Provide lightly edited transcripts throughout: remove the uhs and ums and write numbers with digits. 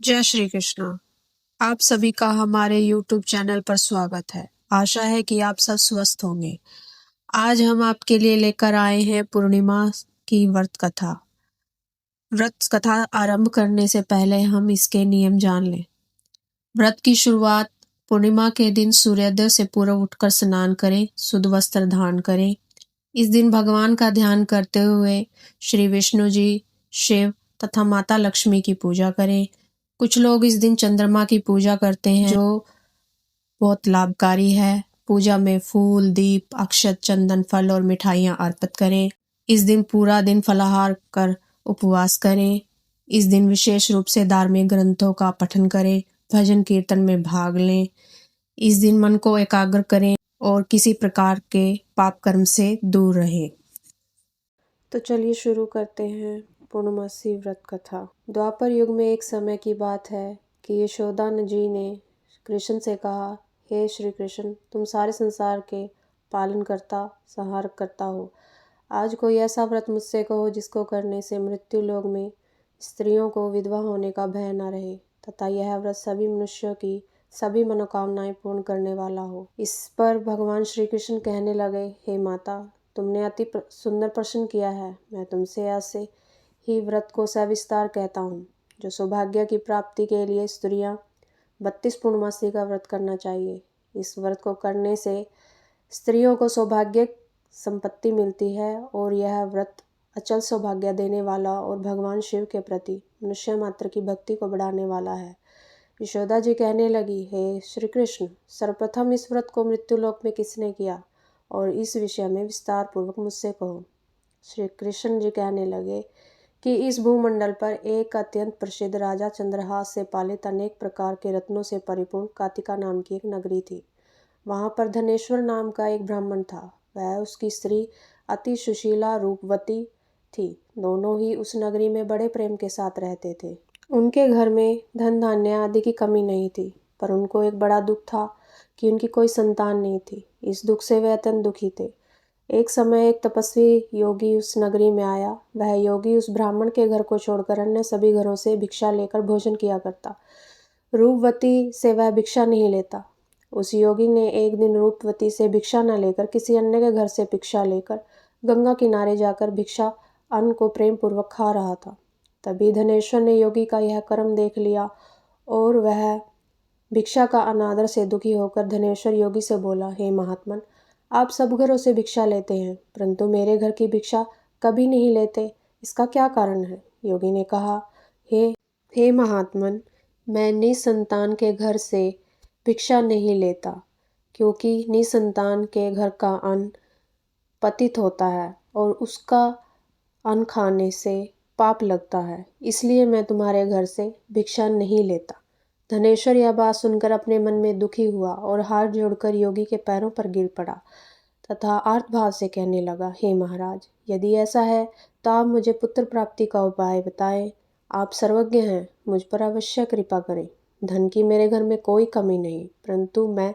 जय श्री कृष्ण। आप सभी का हमारे YouTube चैनल पर स्वागत है। आशा है कि आप सब स्वस्थ होंगे। आज हम आपके लिए लेकर आए हैं पूर्णिमा की व्रत कथा। व्रत कथा आरंभ करने से पहले हम इसके नियम जान लें। व्रत की शुरुआत पूर्णिमा के दिन सूर्योदय से पूर्व उठकर स्नान करें, शुद्ध वस्त्र धारण करें। इस दिन भगवान का ध्यान करते हुए श्री विष्णु जी, शिव तथा माता लक्ष्मी की पूजा करें। कुछ लोग इस दिन चंद्रमा की पूजा करते हैं, जो बहुत लाभकारी है। पूजा में फूल, दीप, अक्षत, चंदन, फल और मिठाइयाँ अर्पित करें। इस दिन पूरा दिन फलाहार कर उपवास करें। इस दिन विशेष रूप से धार्मिक ग्रंथों का पठन करें, भजन कीर्तन में भाग लें। इस दिन मन को एकाग्र करें और किसी प्रकार के पाप कर्म से दूर रहें। तो चलिए शुरू करते हैं पूर्णमासी व्रत कथा। द्वापर युग में एक समय की बात है कि यशोदा जी ने कृष्ण से कहा, हे श्री कृष्ण, तुम सारे संसार के पालन करता, संहार करता हो। आज कोई ऐसा व्रत मुझसे कहो जिसको करने से मृत्यु लोक में स्त्रियों को विधवा होने का भय न रहे तथा यह व्रत सभी मनुष्यों की सभी मनोकामनाएं पूर्ण करने वाला हो। इस पर भगवान श्री कृष्ण कहने लगे, हे माता, तुमने अति सुंदर प्रश्न किया है। मैं तुमसे आज से ही व्रत को सविस्तार कहता हूँ। जो सौभाग्य की प्राप्ति के लिए स्त्रियां 32 पूर्णमासी का व्रत करना चाहिए। इस व्रत को करने से स्त्रियों को सौभाग्य संपत्ति मिलती है और यह व्रत अचल सौभाग्य देने वाला और भगवान शिव के प्रति मनुष्य मात्र की भक्ति को बढ़ाने वाला है। यशोदा जी कहने लगी, हे श्री कृष्ण, सर्वप्रथम इस व्रत को मृत्युलोक में किसने किया और इस विषय में विस्तार पूर्वक मुझसे कहो। श्री कृष्ण जी कहने लगे कि इस भूमंडल पर एक अत्यंत प्रसिद्ध राजा चंद्रहास से पालित अनेक प्रकार के रत्नों से परिपूर्ण कातिका नाम की एक नगरी थी। वहां पर धनेश्वर नाम का एक ब्राह्मण था। वह उसकी स्त्री अति सुशीला रूपवती थी। दोनों ही उस नगरी में बड़े प्रेम के साथ रहते थे। उनके घर में धन धान्य आदि की कमी नहीं थी, पर उनको एक बड़ा दुख था कि उनकी कोई संतान नहीं थी। इस दुख से वे अत्यंत दुखी थे। एक समय एक तपस्वी योगी उस नगरी में आया। वह योगी उस ब्राह्मण के घर को छोड़कर अन्य सभी घरों से भिक्षा लेकर भोजन किया करता। रूपवती से वह भिक्षा नहीं लेता। उस योगी ने एक दिन रूपवती से भिक्षा न लेकर किसी अन्य के घर से भिक्षा लेकर गंगा किनारे जाकर भिक्षा अन्न को प्रेम पूर्वक खा रहा था। तभी धनेश्वर ने योगी का यह कर्म देख लिया और वह भिक्षा का अनादर से दुखी होकर धनेश्वर योगी से बोला, हे महात्मन, आप सब घरों से भिक्षा लेते हैं, परंतु मेरे घर की भिक्षा कभी नहीं लेते। इसका क्या कारण है? योगी ने कहा, हे महात्मन, मैं निसंतान के घर से भिक्षा नहीं लेता, क्योंकि निसंतान के घर का अन्न पतित होता है और उसका अन्न खाने से पाप लगता है, इसलिए मैं तुम्हारे घर से भिक्षा नहीं लेता। धनेश्वर यह बात सुनकर अपने मन में दुखी हुआ और हाथ जोड़कर योगी के पैरों पर गिर पड़ा तथा आर्त भाव से कहने लगा, हे महाराज, यदि ऐसा है तो आप मुझे पुत्र प्राप्ति का उपाय बताएं। आप सर्वज्ञ हैं, मुझ पर अवश्य कृपा करें। धन की मेरे घर में कोई कमी नहीं, परंतु मैं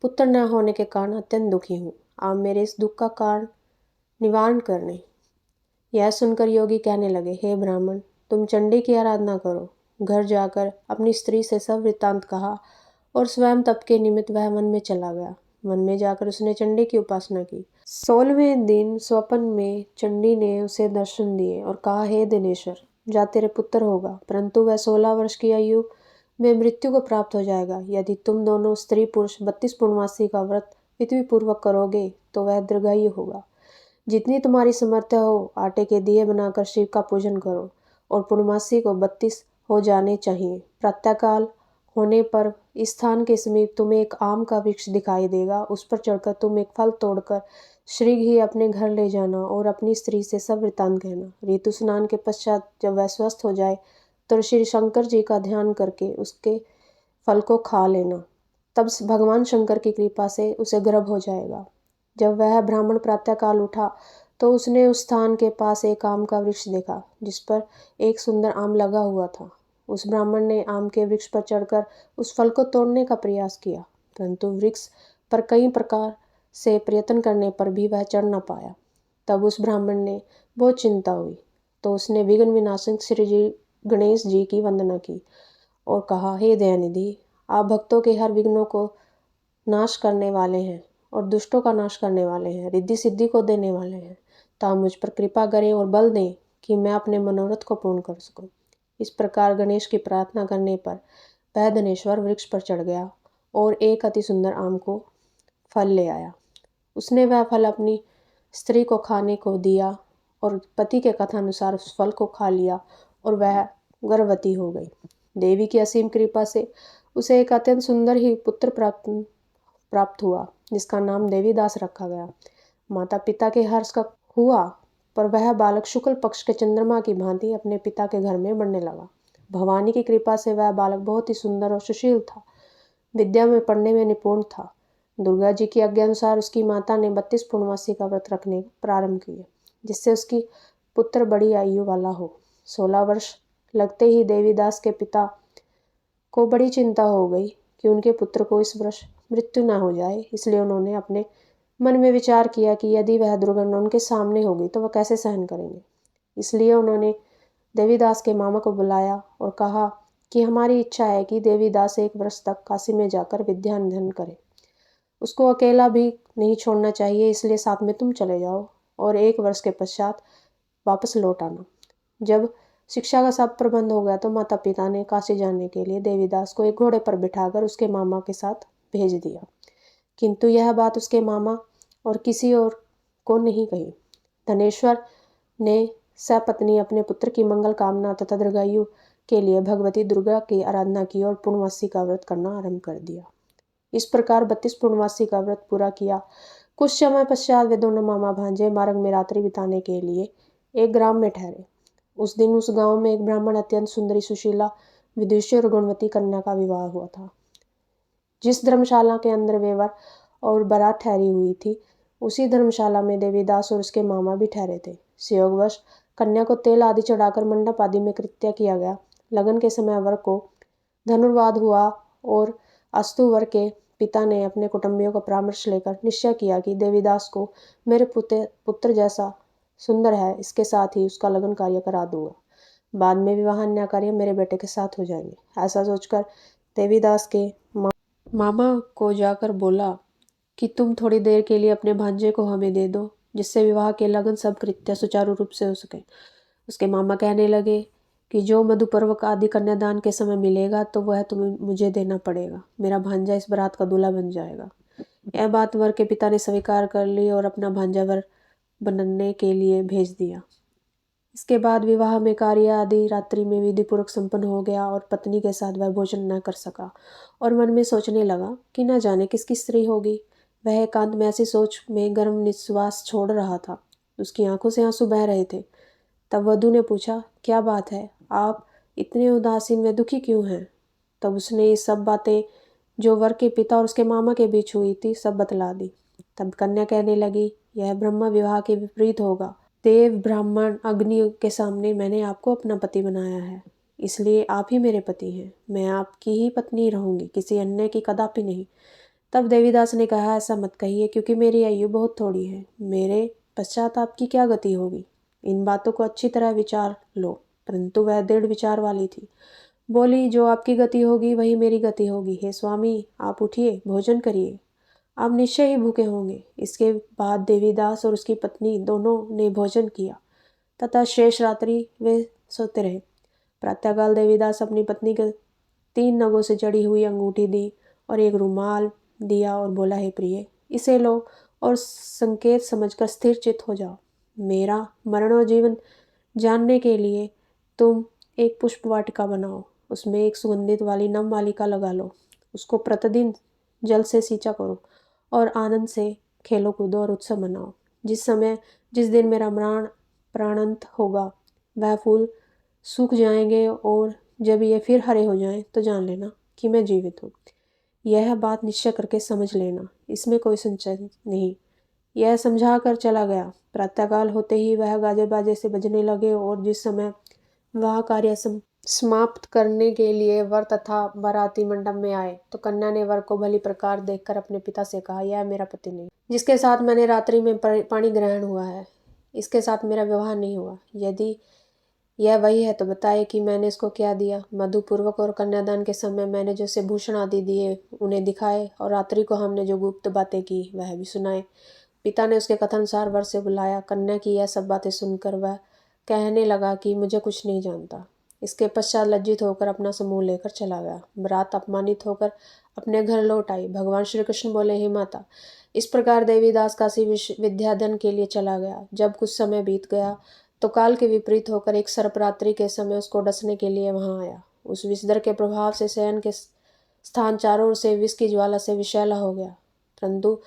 पुत्र न होने के कारण अत्यंत दुखी हूँ। आप मेरे इस दुख का कारण निवारण करने। यह सुनकर योगी कहने लगे, हे ब्राह्मण, तुम चंडी की आराधना करो। घर जाकर अपनी स्त्री से सब वृत्तांत कहा और स्वयं तप के निमित्त वह वन में चला गया। वन में जाकर उसने चंडी की उपासना की। 16वें दिन स्वप्न में चंडी ने उसे दर्शन दिए और कहा, हे दिनेश्वर, जा तेरे पुत्र होगा, परंतु वह 16 वर्ष की आयु में मृत्यु को प्राप्त हो जाएगा। यदि तुम दोनों स्त्री पुरुष 32 पूर्णमासी का व्रत विधि पूर्वक करोगे तो वह दीर्घायु होगा। जितनी तुम्हारी समर्थ्य हो, आटे के दिए बनाकर शिव का पूजन करो और पूर्णमासी को 32 हो जाने चाहिए। प्रातःकाल होने पर इस स्थान के समीप तुम्हें एक आम का वृक्ष दिखाई देगा। उस पर चढ़कर तुम एक फल तोड़कर श्री घी अपने घर ले जाना और अपनी स्त्री से सब वृत्तांत कहना। ऋतु स्नान के पश्चात जब वह स्वस्थ हो जाए तो श्री शंकर जी का ध्यान करके उसके फल को खा लेना। तब भगवान शंकर की कृपा से उसे गर्भ हो जाएगा। जब वह ब्राह्मण प्रातःकाल उठा तो उसने उस स्थान के पास एक आम का वृक्ष देखा जिस पर एक सुंदर आम लगा हुआ था। उस ब्राह्मण ने आम के वृक्ष पर चढ़कर उस फल को तोड़ने का प्रयास किया, परंतु वृक्ष पर कई प्रकार से प्रयत्न करने पर भी वह चढ़ न पाया। तब उस ब्राह्मण ने बहुत चिंता हुई तो उसने विघ्न विनाशक श्री जी गणेश जी की वंदना की और कहा, हे दयानिधि, आप भक्तों के हर विघ्नों को नाश करने वाले हैं और दुष्टों का नाश करने वाले हैं, रिद्धि सिद्धि को देने वाले हैं। तो आप मुझ पर कृपा करें और बल दें कि मैं अपने मनोरथ को पूर्ण कर सकूं। इस प्रकार गणेश की प्रार्थना करने पर वह धनेश्वर वृक्ष पर चढ़ गया और एक अति सुंदर आम को फल ले आया। उसने वह फल अपनी स्त्री को खाने को दिया और पति के कथानुसार उस फल को खा लिया और वह गर्भवती हो गई। देवी की असीम कृपा से उसे एक अत्यंत सुंदर ही पुत्र प्राप्त हुआ, जिसका नाम देवीदास रखा गया। माता पिता के हर्ष का हुआ, पर वह बालक शुक्ल पक्ष के चंद्रमा की भांति अपने पिता के घर में बढ़ने लगा। भवानी की कृपा से वह बालक बहुत ही सुंदर और सुशील था, विद्या में पढ़ने में निपुण था। दुर्गा जी की आज्ञा अनुसार उसकी माता ने 32 पूर्णमासी का व्रत रखने प्रारंभ किए, जिससे उसकी पुत्र बड़ी आयु वाला हो। 16 वर्ष लगते ही देवीदास के पिता को बड़ी चिंता हो गई कि उनके पुत्र को इस वर्ष मृत्यु न हो जाए। इसलिए उन्होंने अपने मन में विचार किया कि यदि वह दुर्घटना उनके सामने होगी तो वह कैसे सहन करेंगे। इसलिए उन्होंने देवीदास के मामा को बुलाया और कहा कि हमारी इच्छा है कि देवीदास 1 वर्ष तक काशी में जाकर विद्या अध्ययन करे। उसको अकेला भी नहीं छोड़ना चाहिए, इसलिए साथ में तुम चले जाओ और 1 वर्ष के पश्चात वापस लौट आना। जब शिक्षा का सब प्रबंध हो गया तो माता पिता ने काशी जाने के लिए देवीदास को एक घोड़े पर बिठाकर उसके मामा के साथ भेज दिया। किंतु यह बात उसके मामा और किसी और को नहीं कही। धनेश्वर ने सपत्नी अपने पुत्र की मंगल कामना तथा दीर्घायु के लिए भगवती दुर्गा की आराधना की और पूर्णमासी का व्रत करना आरंभ कर दिया। इस प्रकार 32 पूर्णमासी का व्रत पूरा किया। कुछ समय पश्चात वे दोनों मामा भांजे मार्ग में रात्रि बिताने के लिए एक ग्राम में ठहरे। उस दिन उस गांव में एक ब्राह्मण अत्यंत सुंदरी सुशीला विदुषी और गुणवती कन्या का विवाह हुआ था। जिस धर्मशाला के अंदर वे वर और बारात ठहरी हुई थी, उसी धर्मशाला में देवीदास और उसके मामा भी ठहरे थे। संयोगवश कन्या को तेल आदि चढ़ाकर मंडप आदि में कृत्य किया गया। लगन के समय वर को धनुर्वाद हुआ और अस्तु वर के पिता ने अपने कुटुंबियों का परामर्श लेकर निश्चय किया कि देवीदास को मेरे पुत्र जैसा सुंदर है, इसके साथ ही उसका लगन कार्य करा दूंगा। बाद में विवाह अन्य कार्य मेरे बेटे के साथ हो जाएंगे। ऐसा सोचकर देवीदास के मामा को जाकर बोला कि तुम थोड़ी देर के लिए अपने भांजे को हमें दे दो, जिससे विवाह के लगन सब कृत्य सुचारू रूप से हो सके। उसके मामा कहने लगे कि जो मधुपर्वक आदि कन्यादान के समय मिलेगा तो वह तुम्हें मुझे देना पड़ेगा। मेरा भांजा इस बारात का दूल्हा बन जाएगा। यह बात वर के पिता ने स्वीकार कर ली और अपना भांजा वर बनने के लिए भेज दिया। इसके बाद विवाह में कार्य आदि रात्रि में विधिपूर्वक संपन्न हो गया और पत्नी के साथ वह भोजन न कर सका और मन में सोचने लगा कि न जाने किसकी स्त्री होगी। वह एकांत में ऐसी सोच में गर्म निश्वास छोड़ रहा था। उसकी आंखों से आंसू बह रहे थे। तब वधू ने पूछा, क्या बात है, आप इतने उदासीन व दुखी क्यों हैं? तब उसने ये सब बातें जो वर के पिता और उसके मामा के बीच हुई थी सब बतला दी। तब कन्या कहने लगी, यह ब्रह्म विवाह के विपरीत होगा। देव ब्राह्मण अग्नि के सामने मैंने आपको अपना पति बनाया है, इसलिए आप ही मेरे पति हैं। मैं आपकी ही पत्नी रहूंगी, किसी अन्य की कदापि नहीं। तब देवीदास ने कहा, ऐसा मत कहिए, क्योंकि मेरी आयु बहुत थोड़ी है। मेरे पश्चात आपकी क्या गति होगी? इन बातों को अच्छी तरह विचार लो। परंतु वह दृढ़ विचार वाली थी। बोली, जो आपकी गति होगी वही मेरी गति होगी। हे स्वामी, आप उठिए, भोजन करिए, आप निश्चय ही भूखे होंगे। इसके बाद देवीदास और उसकी पत्नी दोनों ने भोजन किया तथा शेष रात्रि वे सोते रहे। प्रातःकाल देवीदास अपनी पत्नी के 3 नगों से जड़ी हुई अंगूठी दी और एक रुमाल दिया और बोला, हे प्रिय, इसे लो और संकेत समझकर स्थिर चित्त हो जाओ। मेरा मरण और जीवन जानने के लिए तुम एक पुष्प वाटिका बनाओ, उसमें एक सुगंधित वाली नवमालिका लगा लो, उसको प्रतिदिन जल से सींचा करो और आनंद से खेलो कूदो और उत्सव मनाओ। जिस दिन मेरा प्राणांत होगा वह फूल सूख जाएंगे और जब ये फिर हरे हो जाएं तो जान लेना कि मैं जीवित हूँ। यह बात निश्चय करके समझ लेना, इसमें कोई संशय नहीं। यह समझा कर चला गया। प्रातःकाल होते ही वह गाजे बाजे से बजने लगे और जिस समय वह कार्य समाप्त करने के लिए वर तथा बाराती मंडप में आए तो कन्या ने वर को भली प्रकार देखकर अपने पिता से कहा, यह मेरा पति नहीं, जिसके साथ मैंने रात्रि में पानी ग्रहण हुआ है, इसके साथ मेरा विवाह नहीं हुआ। यदि यह वही है तो बताए कि मैंने इसको क्या दिया। मधुपूर्वक और कन्यादान के समय मैंने जैसे भूषण आदि दिए उन्हें दिखाए, और रात्रि को हमने जो गुप्त बातें की वह भी सुनाए। पिता ने उसके कथानुसार वर से बुलाया। कन्या की यह सब बातें सुनकर वह कहने लगा कि मुझे कुछ नहीं जानता। इसके पश्चात लज्जित होकर अपना समूह लेकर चला गया। बरात अपमानित होकर अपने घर लौट आई। भगवान श्री कृष्ण बोले, हे माता। इस प्रकार देवीदास काशी विद्याधन के लिए चला गया। जब कुछ समय बीत गया तो काल के विपरीत होकर एक सर्परात्रि के समय उसको डसने के लिए वहां आया। उस विषधर के प्रभाव से शयन के स्थान चारों ओर से विष की ज्वाला से विषैला हो गया, परंतु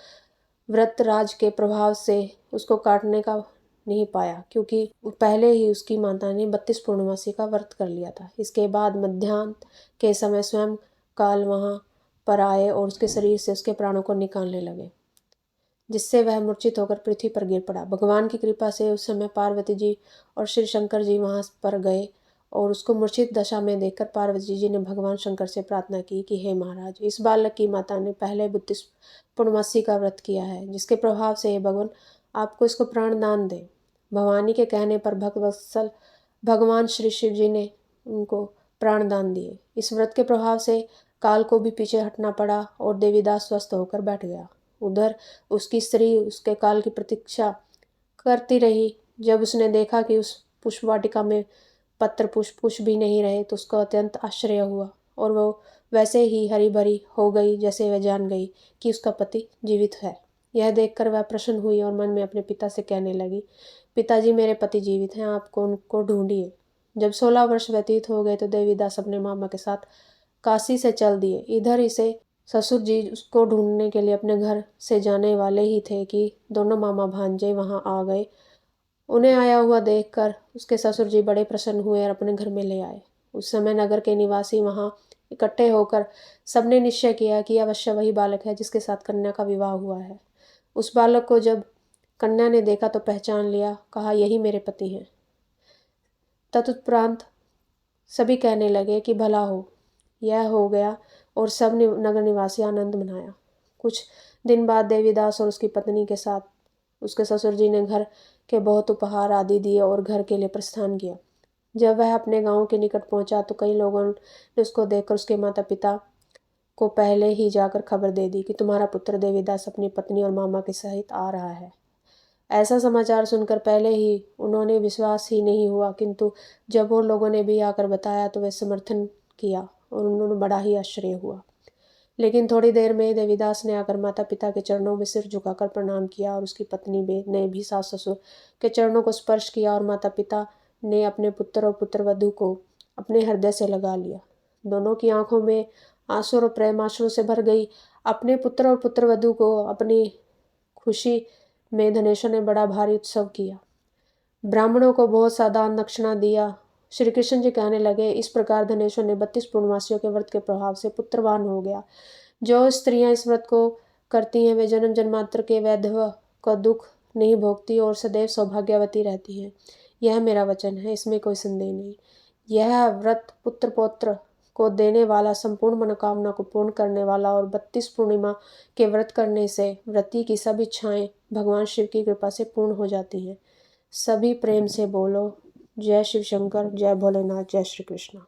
व्रतराज के प्रभाव से उसको काटने का नहीं पाया, क्योंकि पहले ही उसकी माता ने 32 पूर्णमासी का व्रत कर लिया था। इसके बाद मध्याह्न के समय स्वयं काल वहां पर आए और उसके शरीर से उसके प्राणों को निकालने लगे, जिससे वह मूर्छित होकर पृथ्वी पर गिर पड़ा। भगवान की कृपा से उस समय पार्वती जी और श्री शंकर जी वहां पर गए, और उसको मूर्छित दशा में देखकर पार्वती जी ने भगवान शंकर से प्रार्थना की कि हे महाराज, इस बालक की माता ने पहले 32 पूर्णमासी का व्रत किया है, जिसके प्रभाव से हे भगवान आपको इसको प्राण दान दे। भवानी के कहने पर भक्तवत्सल भगवान श्री शिव जी ने उनको प्राण दान दिए। इस व्रत के प्रभाव से काल को भी पीछे हटना पड़ा और देवीदास स्वस्थ होकर बैठ गया। उधर उसकी स्त्री उसके काल की प्रतीक्षा करती रही। जब उसने देखा कि उस पुष्प वाटिका में पत्र पुष्प कुछ भी नहीं रहे तो उसको अत्यंत आश्चर्य हुआ, और वो वैसे ही हरी भरी हो गई जैसे वह जान गई कि उसका पति जीवित है। यह देखकर वह प्रसन्न हुई और मन में अपने पिता से कहने लगी, पिताजी मेरे पति जीवित हैं, आपको उनको ढूंढिए। जब 16 वर्ष व्यतीत हो गए तो देवीदास अपने मामा के साथ काशी से चल दिए। इधर इसे ससुर जी उसको ढूंढने के लिए अपने घर से जाने वाले ही थे कि दोनों मामा भांजे वहां आ गए। उन्हें आया हुआ देखकर उसके ससुर जी बड़े प्रसन्न हुए और अपने घर में ले आए। उस समय नगर के निवासी वहां इकट्ठे होकर सबने निश्चय किया कि अवश्य वही बालक है जिसके साथ कन्या का विवाह हुआ है। उस बालक को जब कन्या ने देखा तो पहचान लिया, कहा यही मेरे पति हैं। तत्परांत सभी कहने लगे कि भला हो। यह हो गया और सब नगर निवासी आनंद मनाया। कुछ दिन बाद देवीदास और उसकी पत्नी के साथ उसके ससुर जी ने घर के बहुत उपहार आदि दिए और घर के लिए प्रस्थान किया। जब वह अपने गांव के निकट पहुंचा तो कई लोगों ने उसको देखकर उसके माता पिता को पहले ही जाकर खबर दे दी कि तुम्हारा पुत्र देवीदास अपनी पत्नी और मामा के सहित आ रहा है। ऐसा समाचार सुनकर पहले ही उन्होंने विश्वास ही नहीं हुआ, किंतु जब और लोगों ने भी आकर बताया तो वे समर्थन किया और उन्होंने बड़ा ही आश्चर्य हुआ। लेकिन थोड़ी देर में देवीदास ने आकर माता पिता के चरणों में सिर झुकाकर प्रणाम किया और उसकी पत्नी ने भी सास ससुर के चरणों को स्पर्श किया, और माता पिता ने अपने पुत्र और पुत्रवधू को अपने हृदय से लगा लिया। दोनों की आंखों में आंसू और प्रेमाश्रु से भर गई। अपने पुत्र और पुत्रवधू को अपनी खुशी में धनेश्वर ने बड़ा भारी उत्सव किया। ब्राह्मणों को बहुत सा दान दक्षिणा दिया। श्री कृष्ण जी कहने लगे, इस प्रकार धनेश्वर ने 32 पूर्णमासियों के व्रत के प्रभाव से पुत्रवान हो गया। जो स्त्रियां इस व्रत को करती हैं वे जन्म जन्मांतर के वैधव्य का दुख नहीं भोगती और सदैव सौभाग्यवती रहती हैं। यह मेरा वचन है, इसमें कोई संदेह नहीं। यह व्रत पुत्र पौत्र को देने वाला, संपूर्ण मनोकामना को पूर्ण करने वाला, और 32 पूर्णिमा के व्रत करने से व्रती की सब इच्छाएं भगवान शिव की कृपा से पूर्ण हो जाती हैं। सभी प्रेम से बोलो, जय शिव शंकर, जय भोलेनाथ, जय श्री कृष्ण।